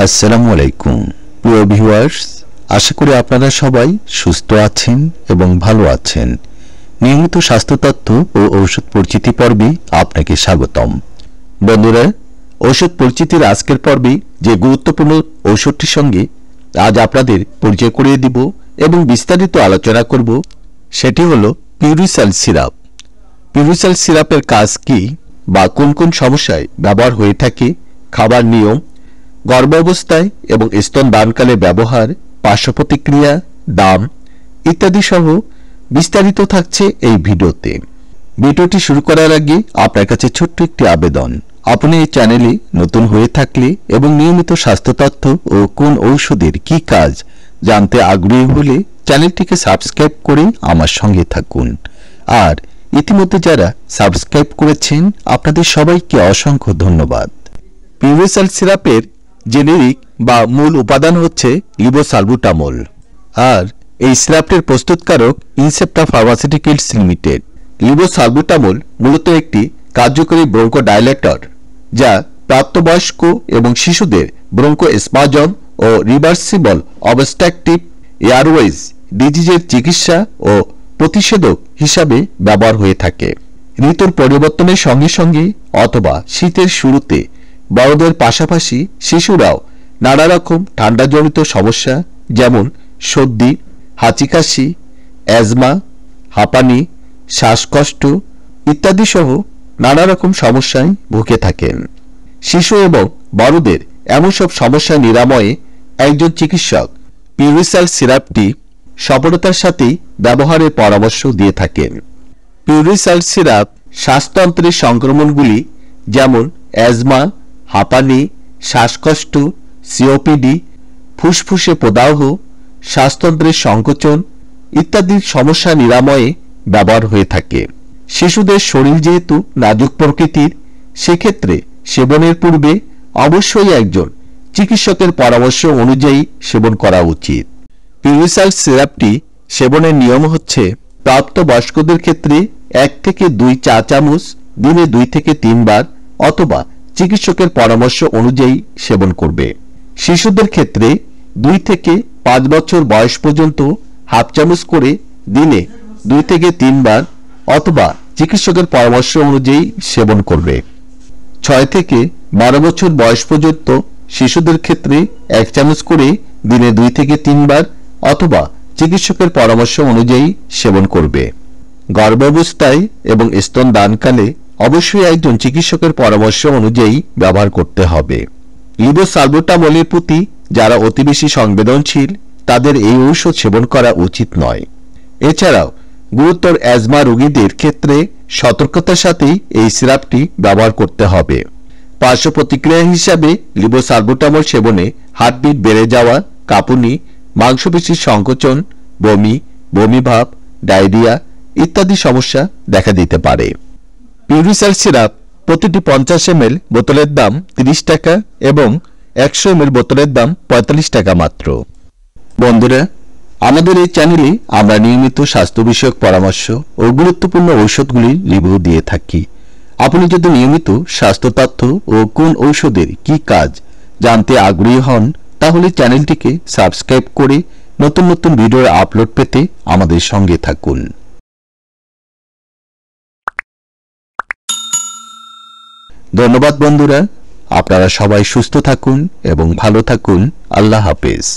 আসসালামু আলাইকুম প্রিয় ভিউয়ার্স, আশা করি আপনারা সবাই সুস্থ আছেন এবং ভালো আছেন। নিয়মিত স্বাস্থ্য তথ্য ও ঔষধ পরিচিতি পর্বে আপনাকে স্বাগতম। বন্ধুরা, ঔষধ পরিচিতির আজকের পর্বে যে গুরুত্বপূর্ণ ঔষধটির সঙ্গে আজ আপনাদের পরিচয় করিয়ে দিব এবং বিস্তারিত আলোচনা করব, সেটি হলো পিউরিসাল সিরাপ। পিউরিসাল সিরাপের কাজ কি বা কোন কোন সমস্যায় ব্যবহার হয়ে থাকে, খাবার নিয়ম, গর্ভাবস্থায় এবং স্তন দানকালে ব্যবহার, পার্শ্ব প্রতিক্রিয়া, দাম ইত্যাদি সহ বিস্তারিত থাকছে এই ভিডিওতে। ভিডিওটি শুরু করার আগে আপনার কাছে ছোট্ট একটি আবেদন, আপনি এই চ্যানেলে নতুন হয়ে থাকলে এবং নিয়মিত স্বাস্থ্য তথ্য ও কোন ঔষধের কি কাজ জানতে আগ্রহী হলে চ্যানেলটিকে সাবস্ক্রাইব করে আমার সঙ্গে থাকুন। আর ইতিমধ্যে যারা সাবস্ক্রাইব করেছেন আপনাদের সবাইকে অসংখ্য ধন্যবাদ। পিউরিসাল সিরাপের জেনেরিক বা মূল উপাদান হচ্ছে লিবোসালবুটামল, আর এই সিরাপটির প্রস্তুতকারক ইনসেপ্টা ফার্মাসিউটিক্যালস লিমিটেড। লিবোসালবুটামল মূলত একটি কার্যকরী ব্রঙ্কোডাইলেটর, যা প্রাপ্তবয়স্ক এবং শিশুদের ব্রঙ্কোস্পাজম ও রিভার্সিবল অবস্ট্রাকটিভ এয়ারওয়েজ ডিজিজের চিকিৎসা ও প্রতিষেধক হিসাবে ব্যবহার হয়ে থাকে। ঋতুর পরিবর্তনের সঙ্গে সঙ্গে অথবা শীতের শুরুতে বড়দের পাশাপাশি শিশুরাও নানা রকম ঠান্ডাজনিত সমস্যা যেমন সর্দি, হাঁচিকাশি, অ্যাজমা, হাঁপানি, শ্বাসকষ্ট ইত্যাদি সহ নানা রকম সমস্যায় ভুগে থাকেন। শিশু এবং বড়দের এমন সব সমস্যা নিরাময়ে একজন চিকিৎসক পিউরিসাল সিরাপটি সফলতার সাথেই ব্যবহারের পরামর্শ দিয়ে থাকেন। পিউরিসাল সিরাপ শ্বাসতন্ত্রের সংক্রমণগুলি যেমন অ্যাজমা, হাঁপানি, শ্বাসকষ্ট, সিওপিডি, ফুসফুসে প্রদাহ, শ্বাসতন্ত্রের সংকোচন ইত্যাদি সমস্যা নিরাময়ে ব্যবহার হয়ে থাকে। শিশুদের শরীর যেহেতু নাজুক প্রকৃতির, সেক্ষেত্রে সেবনের পূর্বে অবশ্যই একজন চিকিৎসকের পরামর্শ অনুযায়ী সেবন করা উচিত। পিউরিসাল সিরাপটি সেবনের নিয়ম হচ্ছে, প্রাপ্তবয়স্কদের ক্ষেত্রে 1 থেকে 2 চা চামচ দিনে 2 থেকে 3 বার অথবা চিকিৎসকের পরামর্শ অনুযায়ী সেবন করবে। শিশুদের ক্ষেত্রে 2 থেকে 5 বছর বয়স পর্যন্ত হাফ চামচ করে দিনে 2 থেকে 3 বার অথবা চিকিৎসকের পরামর্শ অনুযায়ী সেবন করবে। 6 থেকে 12 বছর বয়স পর্যন্ত শিশুদের ক্ষেত্রে 1 চামচ করে দিনে 2 থেকে 3 বার অথবা চিকিৎসকের পরামর্শ অনুযায়ী সেবন করবে। গর্ভাবস্থায় এবং স্তন দানকালে অবশ্যই একজন চিকিৎসকের পরামর্শ অনুযায়ী ব্যবহার করতে হবে। লিবোসালবুটামলের প্রতি যারা অতি বেশি সংবেদনশীল তাদের এই ঔষধ সেবন করা উচিত নয়। এছাড়াও গুরুতর অ্যাজমা রোগীদের ক্ষেত্রে সতর্কতার সাথেই এই সিরাপটি ব্যবহার করতে হবে। পার্শ্ব প্রতিক্রিয়া হিসাবে লিবোসালবুটামল সেবনে হার্টবিট বেড়ে যাওয়া, কাঁপুনি, মাংসপেশির সংকোচন, বমি, বমিভাব, ডায়রিয়া ইত্যাদি সমস্যা দেখা দিতে পারে। পিউরিসাল সিরাপ প্রতিটি 50 ml বোতলের দাম 30 টাকা এবং 100 ml বোতলের দাম 45 টাকা মাত্র। বন্ধুরা, আমাদের এই চ্যানেলে আমরা নিয়মিত স্বাস্থ্য বিষয়ক পরামর্শ ও গুরুত্বপূর্ণ ঔষধগুলির রিভিউ দিয়ে থাকি। আপনি যদি নিয়মিত স্বাস্থ্য তথ্য ও কোন ঔষধের কি কাজ জানতে আগ্রহী হন তাহলে চ্যানেলটিকে সাবস্ক্রাইব করে নতুন নতুন ভিডিওর আপলোড পেতে আমাদের সঙ্গে থাকুন। ধন্যবাদ বন্ধুরা, আপনারা সবাই সুস্থ থাকুন এবং ভালো থাকুন। আল্লাহ হাফেজ।